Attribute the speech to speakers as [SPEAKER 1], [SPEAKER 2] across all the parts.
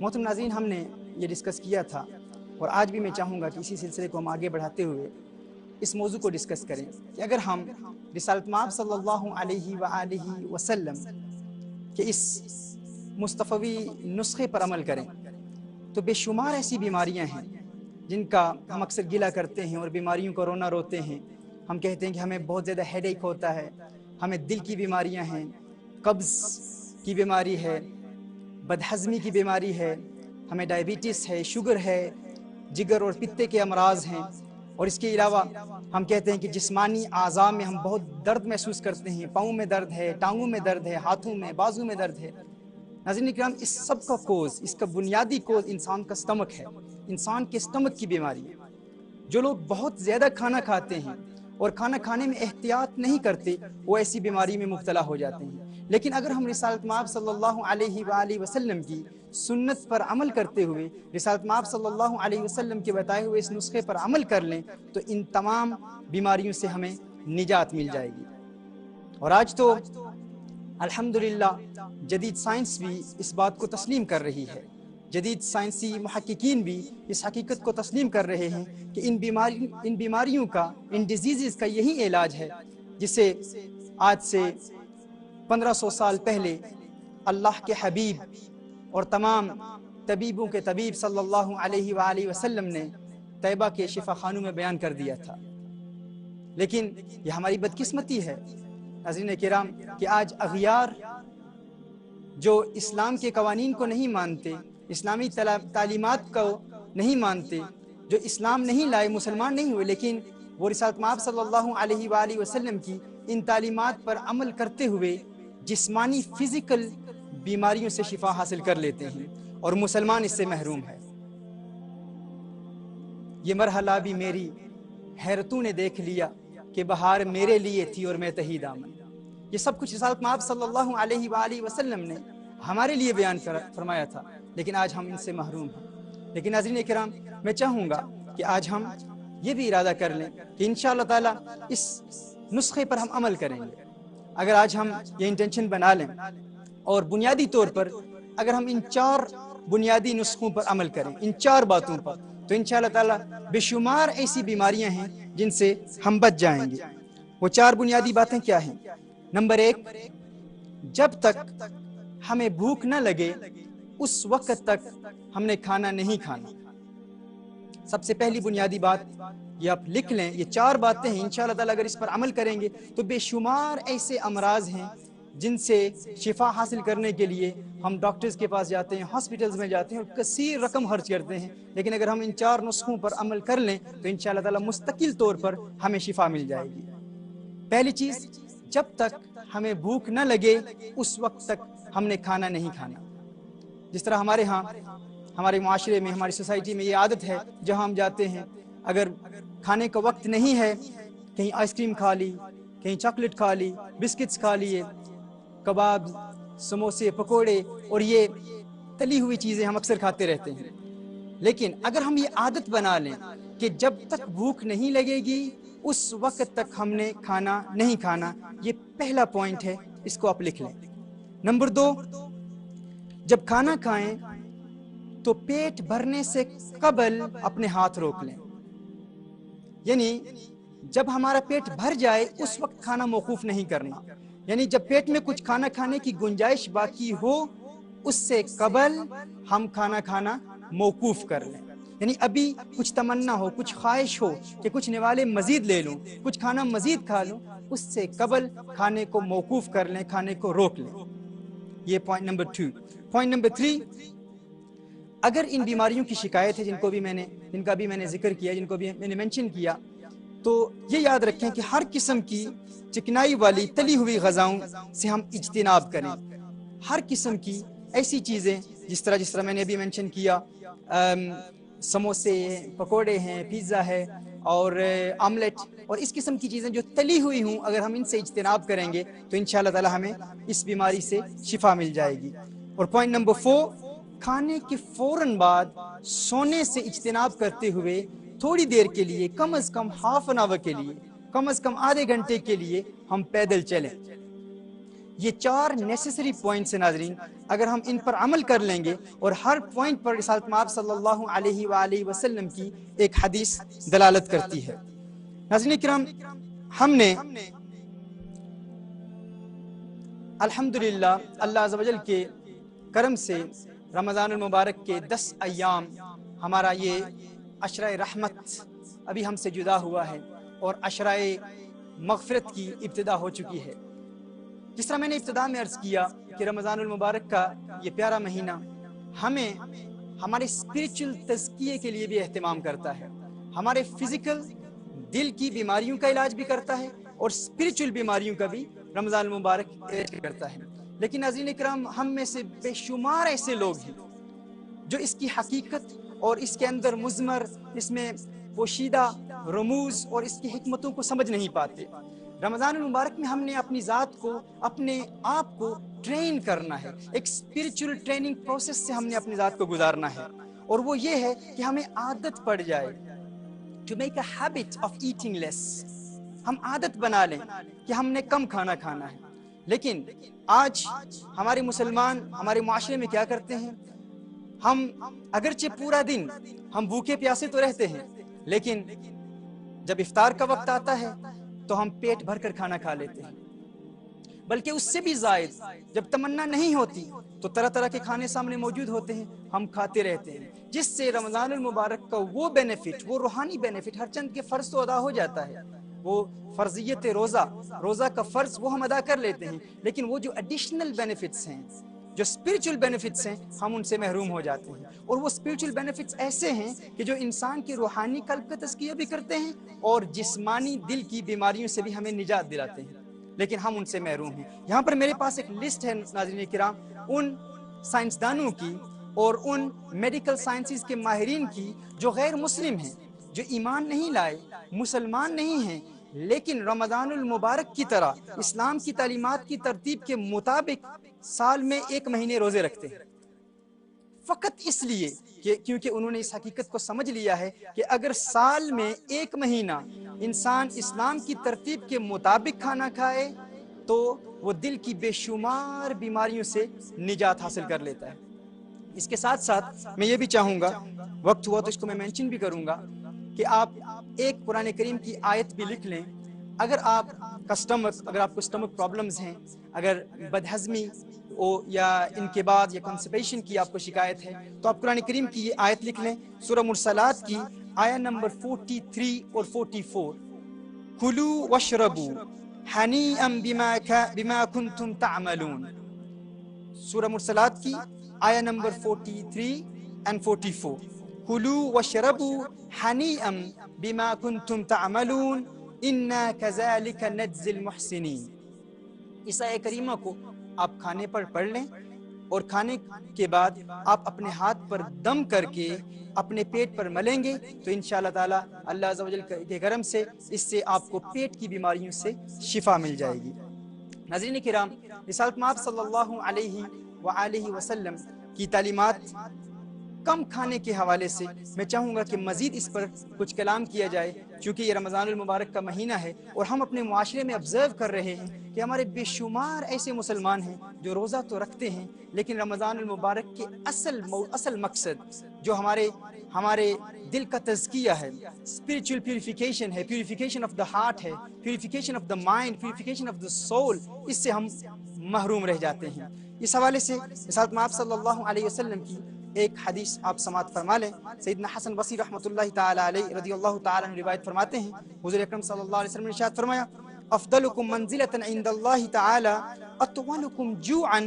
[SPEAKER 1] محترم ناظرین، ہم نے یہ ڈسکس کیا تھا اور آج بھی میں چاہوں گا کہ اسی سلسلے کو ہم آگے بڑھاتے ہوئے اس موضوع کو ڈسکس کریں کہ اگر ہم رسالت مآب صلی اللہ علیہ وآلہ وسلم کے اس مصطفی نسخے پر عمل کریں تو بے شمار ایسی بیماریاں ہیں جن کا ہم اکثر گلہ کرتے ہیں اور بیماریوں کو رونا روتے ہیں. ہم کہتے ہیں کہ ہمیں بہت زیادہ ہیڈ ایک ہوتا ہے، ہمیں دل کی بیماریاں ہیں، قبض کی بیماری ہے، بدہضمی کی بیماری ہے، ہمیں ڈائبٹیس ہے، شوگر ہے، جگر اور پتے کے امراض ہیں، اور اس کے علاوہ ہم کہتے ہیں کہ جسمانی اعضاء میں ہم بہت درد محسوس کرتے ہیں، پاؤں میں درد ہے، ٹانگوں میں درد ہے، ہاتھوں میں، بازو میں درد ہے. ناظرین کرام، اس سب کا کوز، اس کا بنیادی کوز انسان کا سٹمک ہے، انسان کے سٹمک کی بیماری ہے. جو لوگ بہت زیادہ کھانا کھاتے ہیں اور کھانا کھانے میں احتیاط نہیں کرتے وہ ایسی بیماری میں مبتلا ہو جاتے ہیں. لیکن اگر ہم رسالت مآب صلی اللہ علیہ وآلہ وسلم کی سنت پر عمل کرتے ہوئے رسالت مآب صلی اللہ علیہ وسلم کے بتائے ہوئے اس نسخے پر عمل کر لیں تو ان تمام بیماریوں سے ہمیں نجات مل جائے گی. اور آج تو الحمدللہ جدید سائنس بھی اس بات کو تسلیم کر رہی ہے، جدید سائنسی محققین بھی اس حقیقت کو تسلیم کر رہے ہیں کہ ان بیماریوں کا، ان ڈیزیزز کا یہی علاج ہے جسے آج سے 1500 سال پہلے اللہ کے حبیب اور تمام طبیبوں کے طبیب صلی اللہ علیہ وآلہ وسلم نے طیبہ کے شفا خانوں میں بیان کر دیا تھا. لیکن یہ ہماری بدقسمتی ہے ناظرین کرام کہ آج اغیار جو اسلام کے قوانین کو نہیں مانتے، اسلامی تعلیمات کو نہیں مانتے، جو اسلام نہیں لائے، مسلمان نہیں ہوئے، لیکن وہ رسالت مآب صلی اللہ علیہ وآلہ وسلم کی ان تعلیمات پر عمل کرتے ہوئے جسمانی فزیکل بیماریوں سے شفا حاصل کر لیتے ہیں اور مسلمان اس سے محروم ہے. یہ مرحلہ بھی میری حیرتوں نے دیکھ لیا کہ بہار میرے لیے تھی اور میں تہی دامن. یہ سب کچھ رسالت مآب صلی اللہ علیہ وآلہ وسلم نے ہمارے لیے بیان فرمایا تھا، لیکن آج ہم ان سے محروم ہیں. لیکن ناظرین کرام، میں چاہوں گا کہ آج ہم یہ بھی ارادہ کر لیں کہ انشاءاللہ تعالی اس نسخے پر ہم عمل کریں گے. اگر آج ہم یہ انٹینشن بنا لیں اور بنیادی طور پر اگر ہم ان 4 بنیادی نسخوں پر عمل کریں، ان 4 باتوں پر، تو انشاءاللہ تعالی بے شمار ایسی بیماریاں ہیں جن سے ہم بچ جائیں گے. وہ 4 بنیادی باتیں کیا ہیں؟ نمبر 1، جب تک ہمیں بھوک نہ لگے اس وقت تک ہم نے کھانا نہیں کھانا. سب سے پہلی بنیادی بات یہ آپ لکھ لیں، یہ 4 باتیں ہیں. انشاءاللہ تعالی اگر اس پر عمل کریں گے تو بے شمار ایسے امراض ہیں جن سے شفا حاصل کرنے کے لیے ہم ڈاکٹرز کے پاس جاتے ہیں، ہاسپٹلز میں جاتے ہیں اور کثیر رقم خرچ کرتے ہیں. لیکن اگر ہم ان 4 نسخوں پر عمل کر لیں تو انشاءاللہ تعالی مستقل طور پر ہمیں شفا مل جائے گی. پہلی چیز، جب تک ہمیں بھوک نہ لگے اس وقت تک ہم نے کھانا نہیں کھانا. جس طرح ہمارے ہاں، ہمارے معاشرے میں، ہماری سوسائٹی میں یہ عادت ہے، جہاں ہم جاتے ہیں اگر کھانے کا وقت نہیں ہے، کہیں آئس کریم کھا لی، کہیں چاکلیٹ کھا لی، بسکٹس کھا لیے، کباب، سموسے، پکوڑے اور یہ تلی ہوئی چیزیں ہم اکثر کھاتے رہتے ہیں. لیکن اگر ہم یہ عادت بنا لیں کہ جب تک بھوک نہیں لگے گی اس وقت تک ہم نے کھانا نہیں کھانا، یہ پہلا پوائنٹ ہے، اس کو آپ لکھ لیں. نمبر 2، جب کھانا کھائیں تو پیٹ بھرنے سے قبل اپنے ہاتھ روک لیں. یعنی جب ہمارا پیٹ بھر جائے اس وقت کھانا موقوف نہیں کرنا. یعنی جب پیٹ میں کچھ کھانا کھانے کی گنجائش باقی ہو اس سے قبل ہم کھانا کھانا موقوف کر لیں. یعنی ابھی کچھ تمنا ہو، کچھ خواہش ہو کہ کچھ نوالے مزید لے لوں، کچھ کھانا مزید کھا لوں، اس سے قبل کھانے کو موقوف کر لیں، کھانے کو روک لیں. یہ پوائنٹ نمبر 2. پوائنٹ نمبر 3، اگر ان بیماریوں کی شکایت ہے جن کا بھی میں نے ذکر کیا، جن کو بھی میں نے مینشن کیا، تو یہ یاد رکھیں کہ ہر قسم کی چکنائی والی تلی ہوئی غذاؤں سے ہم اجتناب کریں. ہر قسم کی ایسی چیزیں جس طرح میں نے ابھی مینشن کیا، سموسے ہیں، پکوڑے ہیں، پیزا ہے اور آملیٹ اور اس قسم کی چیزیں جو تلی ہوئی ہوں، اگر ہم ان سے اجتناب کریں گے تو انشاءاللہ تعالی ہمیں اس بیماری سے شفا مل جائے گی. اور پوائنٹ نمبر 4، کھانے کے فوراً بعد سونے سے اجتناب کرتے ہوئے تھوڑی دیر کے لیے، کم از کم ہاف این آور کے لیے، کم از کم آدھے گھنٹے کے لیے ہم پیدل چلیں. یہ 4 نیسیسری پوائنٹس ہیں ناظرین، اگر ہم ان پر عمل کر لیں گے، اور ہر پوائنٹ پر رسالت مآب صلی اللہ علیہ وآلہ وسلم کی ایک حدیث دلالت کرتی ہے۔ ناظرین کرام، ہم نے الحمدللہ اللہ عز و جل کے کرم سے رمضان المبارک کے 10 ایام ہمارا یہ عشرہ رحمت ابھی ہم سے جدا ہوا ہے، اور عشرہ مغفرت کی ابتدا ہو چکی ہے۔ جس طرح میں نے ابتدا میں عرض کیا کہ رمضان المبارک کا یہ پیارا مہینہ ہمیں ہمارے اسپرچل تزکیے کے لیے بھی اہتمام کرتا ہے، ہمارے فزیکل دل کی بیماریوں کا علاج بھی کرتا ہے، اور اسپرچل بیماریوں کا بھی رمضان المبارک علاج کرتا ہے۔ لیکن ناظرین کرام، ہم میں سے بے شمار ایسے لوگ ہیں جو اس کی حقیقت اور اس کے اندر مضمر، اس میں پوشیدہ رموز اور اس کی حکمتوں کو سمجھ نہیں پاتے۔ رمضان المبارک میں ہم نے اپنی ذات کو، اپنے آپ کو ٹرین کرنا ہے، ایک اسپرچل ٹریننگ پروسیس سے ہم نے اپنی ذات کو گزارنا ہے، اور وہ یہ ہے کہ ہمیں عادت پڑ جائے to make a habit of eating less، ہم عادت بنا لیں کہ ہم نے کم کھانا کھانا ہے۔ لیکن آج ہمارے مسلمان ہمارے معاشرے میں کیا کرتے ہیں، ہم اگرچہ پورا دن ہم بھوکے پیاسے تو رہتے ہیں، لیکن جب افطار کا وقت آتا ہے تو ہم پیٹ بھر کر کھانا کھا لیتے ہیں، بلکہ اس سے بھی زائد جب تمنا نہیں ہوتی تو طرح طرح کے کھانے سامنے موجود ہوتے ہیں، ہم کھاتے رہتے ہیں، جس سے رمضان المبارک کا وہ بینیفٹ، وہ روحانی بینیفٹ، ہر چند کے فرض تو ادا ہو جاتا ہے، وہ فرضیت روزہ کا فرض وہ ہم ادا کر لیتے ہیں، لیکن وہ جو ایڈیشنل بینیفٹس ہیں، جو اسپرچل بینیفٹس ہیں، ہم ان سے محروم ہو جاتے ہیں۔ اور وہ اسپرچل بینیفٹس ایسے ہیں کہ جو انسان کے روحانی قلب کا تزکیہ بھی کرتے ہیں اور جسمانی دل کی بیماریوں سے بھی ہمیں نجات دلاتے ہیں، لیکن ہم ان سے محروم ہیں۔ یہاں پر میرے پاس ایک لسٹ ہے ناظرین کرام، ان سائنسدانوں کی اور ان میڈیکل سائنسز کے ماہرین کی جو غیر مسلم ہیں، جو ایمان نہیں لائے، مسلمان نہیں ہیں، لیکن رمضان المبارک کی طرح اسلام کی تعلیمات کی ترتیب کے مطابق سال میں 1 مہینے روزے رکھتے ہیں، فقط اس لیے کہ کیونکہ انہوں نے اس حقیقت کو سمجھ لیا ہے کہ اگر سال میں 1 مہینہ انسان اسلام کی ترتیب کے مطابق کھانا کھائے تو وہ دل کی بے شمار بیماریوں سے نجات حاصل کر لیتا ہے۔ اس کے ساتھ ساتھ میں یہ بھی چاہوں گا، وقت ہوا تو اس کو میں مینشن بھی کروں گا، کہ آپ ایک قرآن کریم کی آیت بھی لکھ لیں۔ اگر آپ کو سٹمک پرابلمز ہیں، اگر بدہضمی یا انقباض یا کنسپیشن کی آپ کو شکایت ہے، تو آپ قرآن کریم کی یہ آیت لکھ لیں، سورہ مرسلات کی آیہ نمبر 43 اور 44، کُلُوا واشربوا ہنیئا بما کنتم تعملون۔ سورہ مرسلات کی آیہ نمبر 43 and 44، کُلُوا واشربوا ہنیئا بما کنتم تعملون انا کذالک نجزی المحسنین۔ اس آیہ کریمہ کو آپ کھانے پر پڑھ لیں، اور کھانے کے بعد آپ اپنے ہاتھ پر دم کر کے اپنے پیٹ پر ملیں گے تو انشاءاللہ تعالی اللہ عز و جل کے کرم سے اس سے آپ کو پیٹ کی بیماریوں سے شفا مل جائے گی۔ ناظرین کرام، رسالت مآب صلی اللہ علیہ وآلہ وسلم کی تعلیمات کم کھانے کے حوالے سے میں چاہوں گا کہ مزید اس پر کچھ کلام کیا جائے، چونکہ یہ رمضان المبارک کا مہینہ ہے اور ہم اپنے معاشرے میں آبزرو کر رہے ہیں کہ ہمارے بے شمار ایسے مسلمان ہیں جو روزہ تو رکھتے ہیں، لیکن رمضان المبارک کے اصل مقصد جو ہمارے دل کا تزکیہ ہے، اسپرچل پیوریفیکیشن ہے، پیوریفیکیشن آف دا ہارٹ ہے، purification of the mind, purification of the soul, اس سے ہم محروم رہ جاتے ہیں۔ اس حوالے سے رسالت مآب صلی اللہ علیہ وسلم کی ایک حدیث آپ سماعت فرما لیں۔ سیدنا حسن بصری رحمۃ اللہ تعالی علیہ رضی اللہ تعالی عنہ روایت فرماتے ہیں، حضور اکرم صلی اللہ علیہ وسلم نے ارشاد فرمایا، افضلکم منزلۃ عند اللہ تعالی اطولکم جوعا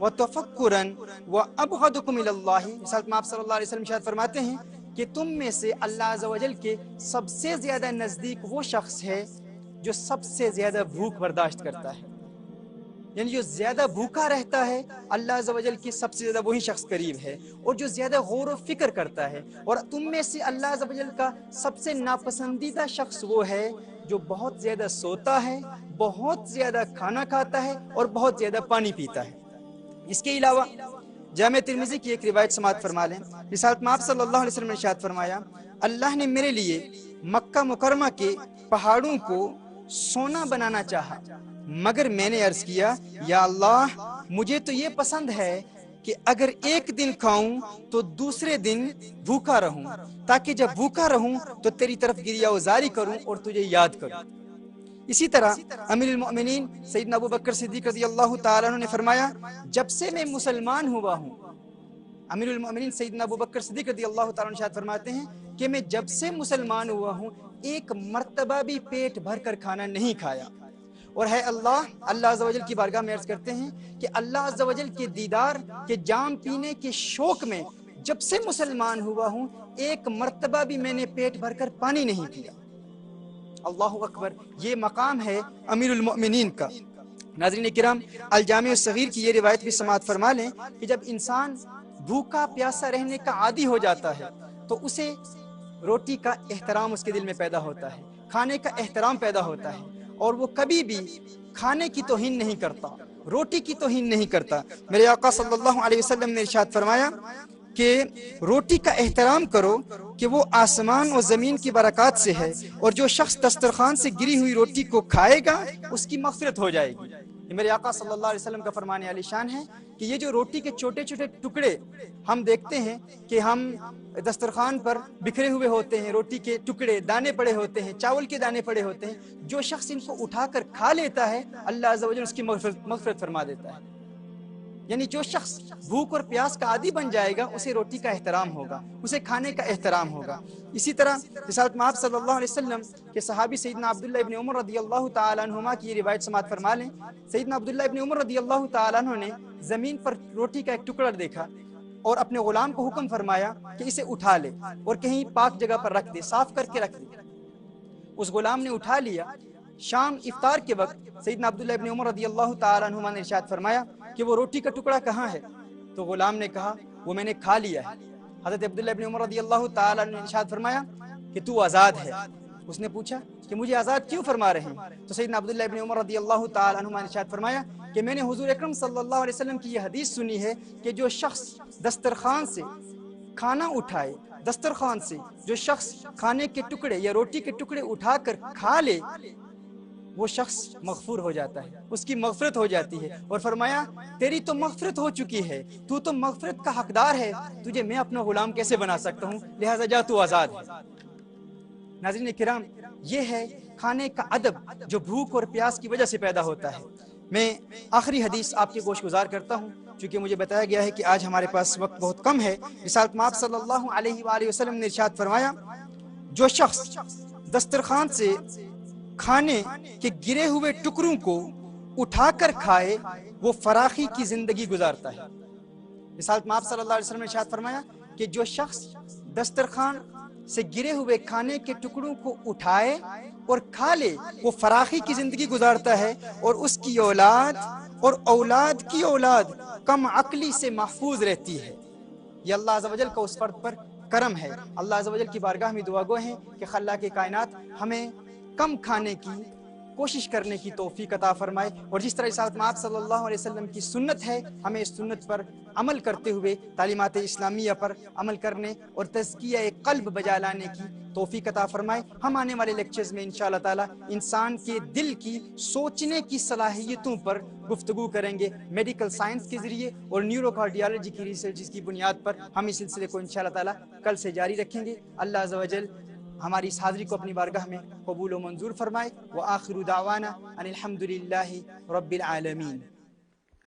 [SPEAKER 1] وتفکرا وابغضکم الی اللہ۔ رسالت مآب صلی اللہ علیہ وسلم ارشاد فرماتے ہیں کہ تم میں سے اللہ عز و جل کے سب سے زیادہ نزدیک وہ شخص ہے جو سب سے زیادہ بھوک برداشت کرتا ہے، یعنی جو زیادہ بھوکا رہتا ہے اللہ عز و جل کی سب سے زیادہ وہی شخص قریب ہے، اور جو زیادہ غور و فکر کرتا ہے۔ اور تم میں سے اللہ عز و جل کا سب سے ناپسندیدہ شخص وہ ہے جو بہت زیادہ سوتا ہے، بہت زیادہ کھانا کھاتا ہے اور بہت زیادہ پانی پیتا ہے۔ اس کے علاوہ جامع ترمذی کی ایک روایت سماعت فرما لیں، رسالت مآب صلی اللہ علیہ وسلم نے ارشاد فرمایا، اللہ نے میرے لیے مکہ مکرمہ کے پہاڑوں کو سونا بنانا چاہا، مگر میں نے عرض کیا یا اللہ مجھے تو یہ پسند ہے کہ اگر ایک دن کھاؤں تو دوسرے دن بھوکا رہوں، تاکہ جب بھوکا رہوں تو تیری طرف گریہ وزاری کروں اور تجھے یاد کروں۔ اسی طرح امیر المؤمنین سیدنا ابو بکر صدیق رضی اللہ تعالیٰ عنہ نے فرمایا جب سے میں مسلمان ہوا ہوں، امیر المؤمنین سیدنا ابو بکر صدیق رضی اللہ تعالیٰ عنہ شاید فرماتے ہیں کہ میں جب سے مسلمان ہوا ہوں ایک مرتبہ بھی پیٹ بھر کر کھانا نہیں کھایا، اور ہے اللہ عز و جل کی بارگاہ میں عرض کرتے ہیں کہ اللہ عز و جل کے دیدار کے جام پینے کے شوق میں جب سے مسلمان ہوا ہوں ایک مرتبہ بھی میں نے پیٹ بھر کر پانی نہیں پیا۔ اللہ اکبر، یہ مقام ہے امیر المؤمنین کا۔ ناظرین کرام، الجامع الصغیر کی یہ روایت بھی سماعت فرما لیں کہ جب انسان بھوکا پیاسا رہنے کا عادی ہو جاتا ہے تو اسے روٹی کا احترام اس کے دل میں پیدا ہوتا ہے، کھانے کا احترام پیدا ہوتا ہے، اور وہ کبھی بھی کھانے کی توہین نہیں کرتا، روٹی کی توہین نہیں کرتا۔ میرے آقا صلی اللہ علیہ وسلم نے ارشاد فرمایا کہ روٹی کا احترام کرو کہ وہ آسمان و زمین کی برکات سے ہے، اور جو شخص دسترخوان سے گری ہوئی روٹی کو کھائے گا اس کی مغفرت ہو جائے گی۔ یہ میرے آقا صلی اللہ علیہ وسلم کا فرمان عالی شان ہے کہ یہ جو روٹی کے چھوٹے چھوٹے ٹکڑے ہم دیکھتے ہیں کہ ہم دسترخوان پر بکھرے ہوئے ہوتے ہیں، روٹی کے ٹکڑے دانے پڑے ہوتے ہیں، چاول کے دانے پڑے ہوتے ہیں، جو شخص ان کو اٹھا کر کھا لیتا ہے اللہ عز و جل اس کی مغفرت فرما دیتا ہے۔ یعنی جو شخص بھوک اور پیاس کا عادی بن جائے گا اسے روٹی کا احترام ہوگا، اسے کھانے کا احترام ہوگا۔ اسی طرح رسالت مآب صلی اللہ علیہ وسلم کے صحابی سیدنا عبداللہ ابن عمر رضی اللہ تعالیٰ عنہما کی یہ روایت سماعت فرما لیں۔ سیدنا عبداللہ ابن عمر رضی اللہ تعالیٰ عنہ نے زمین پر روٹی کا ایک ٹکڑا دیکھا اور اپنے غلام کو حکم فرمایا کہ اسے اٹھا لے اور کہیں پاک جگہ پر رکھ دے، صاف کر کے رکھ دے۔ اس غلام نے اٹھا لیا۔ شام افطار کے وقت سیدنا عبداللہ ابن عمر رضی اللہ تعالیٰ عنہما نے ارشاد فرمایا کہ وہ روٹی کا ٹکڑا کہاں ہے؟ تو غلام نے کہا وہ میں نے کھا لیا ہے۔ حضرت عبداللہ ابن عمر رضی اللہ تعالیٰ عنہ نے ارشاد فرمایا کہ تو آزاد ہے۔ اس نے پوچھا کہ مجھے آزاد کیوں فرما رہے ہیں؟ تو سیدنا عبداللہ ابن عمر رضی اللہ تعالیٰ عنہ نے ارشاد فرمایا کہ میں نے حضور اکرم صلی اللہ علیہ وسلم کی یہ حدیث سنی ہے کہ جو شخص دسترخوان سے کھانا اٹھائے، دسترخوان سے جو شخص کھانے کے ٹکڑے یا روٹی کے ٹکڑے اٹھا کر کھا لے وہ شخص مغفور ہو جاتا ہے، اس کی مغفرت ہو جاتی ہے، اور فرمایا تیری تو مغفرت ہو چکی ہے، تو تو مغفرت کا حقدار ہے، تجھے میں اپنا غلام کیسے بنا سکتا ہوں، لہٰذا جا تو آزاد ہے۔ ناظرین کرام، یہ ہے کھانے کا ادب جو بھوک اور پیاس کی وجہ سے پیدا ہوتا ہے۔ میں آخری حدیث آپ کے گوش گزار کرتا ہوں چونکہ مجھے بتایا گیا ہے کہ آج ہمارے پاس وقت بہت کم ہے۔ رسالت مآب صلی اللہ علیہ وآلہ وسلم نے ارشاد فرمایا جو شخص دسترخوان سے کھانے کے گرے ہوئے ٹکڑوں کو اٹھا کر کھائے وہ فراخی کی زندگی گزارتا ہے۔ رسالت مآب صلی اللہ علیہ وسلم نے ارشاد فرمایا کہ جو شخص دسترخوان سے گرے ہوئے کھانے کے ٹکڑوں کو اٹھائے اور کھا لے وہ فراخی کی زندگی گزارتا ہے، اور اس کی اولاد اور اولاد کی اولاد کم عقلی سے محفوظ رہتی ہے۔ یہ اللہ عز و جل کا اس فرد پر کرم ہے۔ اللہ عز و جل کی بارگاہ میں دعا گو ہیں کہ خالق کائنات ہمیں کم کھانے کی کوشش کرنے کی توفیق عطا فرمائے، اور جس طرح رسالت مآب صلی اللہ علیہ وسلم کی سنت ہے ہمیں اس سنت پر عمل کرتے ہوئے تعلیمات اسلامیہ پر عمل کرنے اور تزکیہ قلب بجا لانے کی توفیق عطا فرمائے۔ ہم آنے والے لیکچرز میں انشاءاللہ تعالی انسان کے دل کی سوچنے کی صلاحیتوں پر گفتگو کریں گے میڈیکل سائنس کے ذریعے، اور نیورو کارڈیالوجی کی ریسرچ کی بنیاد پر ہم اس سلسلے کو انشاءاللہ تعالی کل سے جاری رکھیں گے۔ اللہ عز و جل ہماری اس حاضری کو اپنی بارگاہ میں قبول و منظور فرمائے۔ وآخر دعوانا ان الحمد للہ رب العالمین۔